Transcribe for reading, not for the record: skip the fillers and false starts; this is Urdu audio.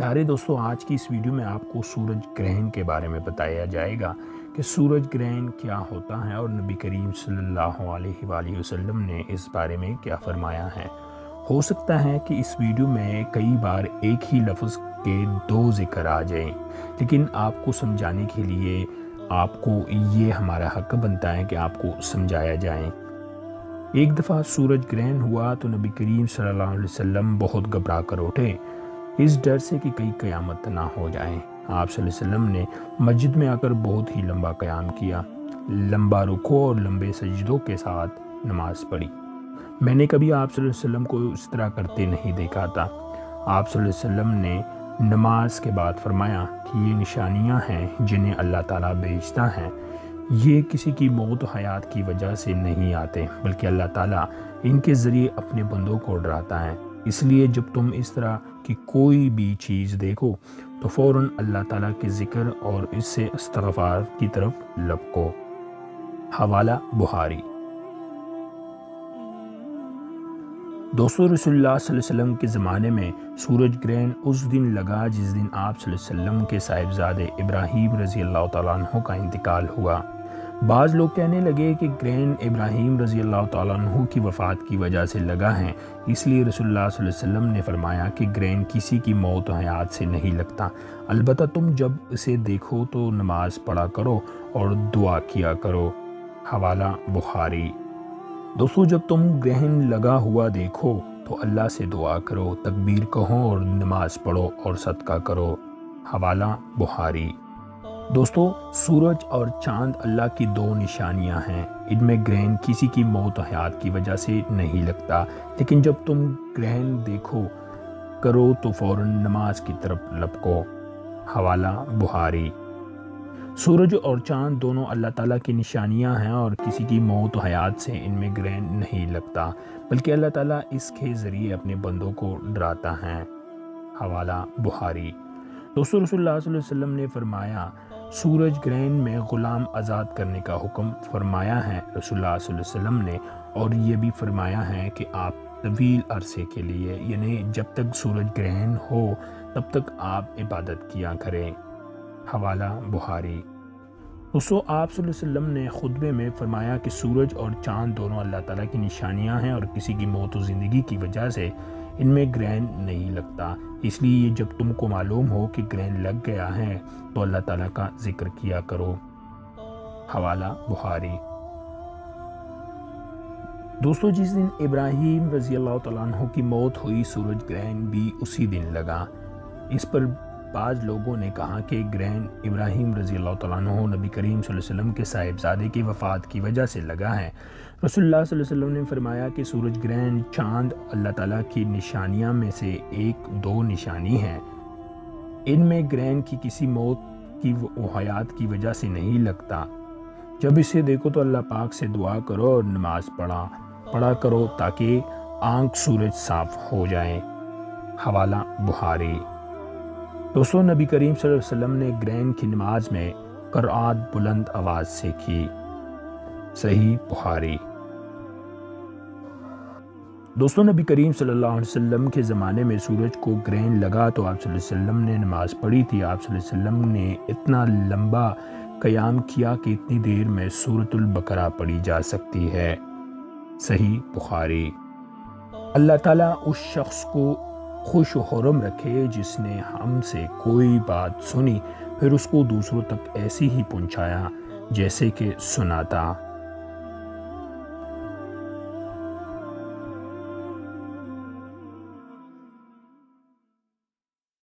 پیارے دوستوں، آج کی اس ویڈیو میں آپ کو سورج گرہن کے بارے میں بتایا جائے گا کہ سورج گرہن کیا ہوتا ہے اور نبی کریم صلی اللہ علیہ وآلہ وسلم نے اس بارے میں کیا فرمایا ہے۔ ہو سکتا ہے کہ اس ویڈیو میں کئی بار ایک ہی لفظ کے دو ذکر آ جائیں، لیکن آپ کو سمجھانے کے لیے آپ کو یہ ہمارا حق بنتا ہے کہ آپ کو سمجھایا جائے۔ ایک دفعہ سورج گرہن ہوا تو نبی کریم صلی اللہ علیہ وسلم بہت گھبرا کر اٹھے، اس ڈر سے کہ کئی قیامت نہ ہو جائے۔ آپ صلی اللہ علیہ وسلم نے مسجد میں آ کر بہت ہی لمبا قیام کیا، لمبا رکوع اور لمبے سجدوں کے ساتھ نماز پڑھی۔ میں نے کبھی آپ صلی اللہ علیہ وسلم کو اس طرح کرتے نہیں دیکھا تھا۔ آپ صلی اللہ علیہ وسلم نے نماز کے بعد فرمایا کہ یہ نشانیاں ہیں جنہیں اللہ تعالیٰ بھیجتا ہے، یہ کسی کی موت و حیات کی وجہ سے نہیں آتے، بلکہ اللہ تعالیٰ ان کے ذریعے اپنے بندوں کو ڈراتا ہے۔ اس لیے جب تم اس طرح کی کوئی بھی چیز دیکھو تو فوراً اللہ تعالیٰ کے ذکر اور اس سے استغفار کی طرف لپکو۔ حوالہ بخاری۔ دوستو، رسول اللہ صلی اللہ علیہ وسلم کے زمانے میں سورج گرہن اس دن لگا جس دن آپ صلی اللہ علیہ وسلم کے صاحبزادے ابراہیم رضی اللہ تعالیٰ عنہ کا انتقال ہوا۔ بعض لوگ کہنے لگے کہ گرہن ابراہیم رضی اللہ تعالیٰ عنہ کی وفات کی وجہ سے لگا ہے، اس لیے رسول اللہ صلی اللہ علیہ وسلم نے فرمایا کہ گرہن کسی کی موت و حیات سے نہیں لگتا، البتہ تم جب اسے دیکھو تو نماز پڑھا کرو اور دعا کیا کرو۔ حوالہ بخاری۔ دوستو، جب تم گرہن لگا ہوا دیکھو تو اللہ سے دعا کرو، تکبیر کہو اور نماز پڑھو اور صدقہ کرو۔ حوالہ بخاری۔ دوستو، سورج اور چاند اللہ کی دو نشانیاں ہیں، ان میں گرہن کسی کی موت و حیات کی وجہ سے نہیں لگتا، لیکن جب تم گرہن دیکھو کرو تو فوراً نماز کی طرف لپکو۔ حوالہ بخاری۔ سورج اور چاند دونوں اللہ تعالیٰ کی نشانیاں ہیں اور کسی کی موت و حیات سے ان میں گرہن نہیں لگتا، بلکہ اللہ تعالیٰ اس کے ذریعے اپنے بندوں کو ڈراتا ہے۔ حوالہ بخاری۔ دوستو، رسول اللہ صلی اللہ علیہ وسلم نے فرمایا سورج گرہن میں غلام آزاد کرنے کا حکم فرمایا ہے رسول اللہ صلی اللہ علیہ وسلم نے، اور یہ بھی فرمایا ہے کہ آپ طویل عرصے کے لیے، یعنی جب تک سورج گرہن ہو تب تک آپ عبادت کیا کریں۔ حوالہ بخاری۔ دوستو، آپ صلی اللہ علیہ وسلم نے خطبے میں فرمایا کہ سورج اور چاند دونوں اللہ تعالیٰ کی نشانیاں ہیں اور کسی کی موت و زندگی کی وجہ سے ان میں گرہن نہیں لگتا، اس لیے جب تم کو معلوم ہو کہ گرہن لگ گیا ہے تو اللہ تعالیٰ کا ذکر کیا کرو۔ حوالہ بخاری۔ دوستو، جس دن ابراہیم رضی اللہ تعالیٰ عنہ کی موت ہوئی سورج گرہن بھی اسی دن لگا۔ اس پر بعض لوگوں نے کہا کہ گرہن ابراہیم رضی اللہ تعالیٰ عنہ نبی کریم صلی اللہ علیہ وسلم کے صاحبزادے کی وفات کی وجہ سے لگا ہے۔ رسول اللہ صلی اللہ علیہ وسلم نے فرمایا کہ سورج گرہن چاند اللہ تعالیٰ کی نشانیاں میں سے ایک دو نشانی ہیں، ان میں گرہن کی کسی موت کی و حیات کی وجہ سے نہیں لگتا۔ جب اسے دیکھو تو اللہ پاک سے دعا کرو اور نماز پڑھا کرو تاکہ آنکھ سورج صاف ہو جائے۔ حوالہ بخاری۔ دوستو، نبی کریم صلی اللہ علیہ وسلم نے گرہن کی نماز میں قرآت بلند آواز سے کی۔ صحیح بخاری۔ دوستو، نبی کریم صلی اللہ علیہ وسلم کے زمانے میں سورج کو گرہن لگا تو آپ صلی اللہ علیہ وسلم نے نماز پڑھی تھی۔ آپ صلی اللہ علیہ وسلم نے اتنا لمبا قیام کیا کہ اتنی دیر میں سورۃ البقرہ پڑھی جا سکتی ہے۔ صحیح بخاری۔ اللہ تعالیٰ اس شخص کو خوش و خرم رکھے جس نے ہم سے کوئی بات سنی پھر اس کو دوسروں تک ایسی ہی پہنچایا جیسے کہ سنا تھا۔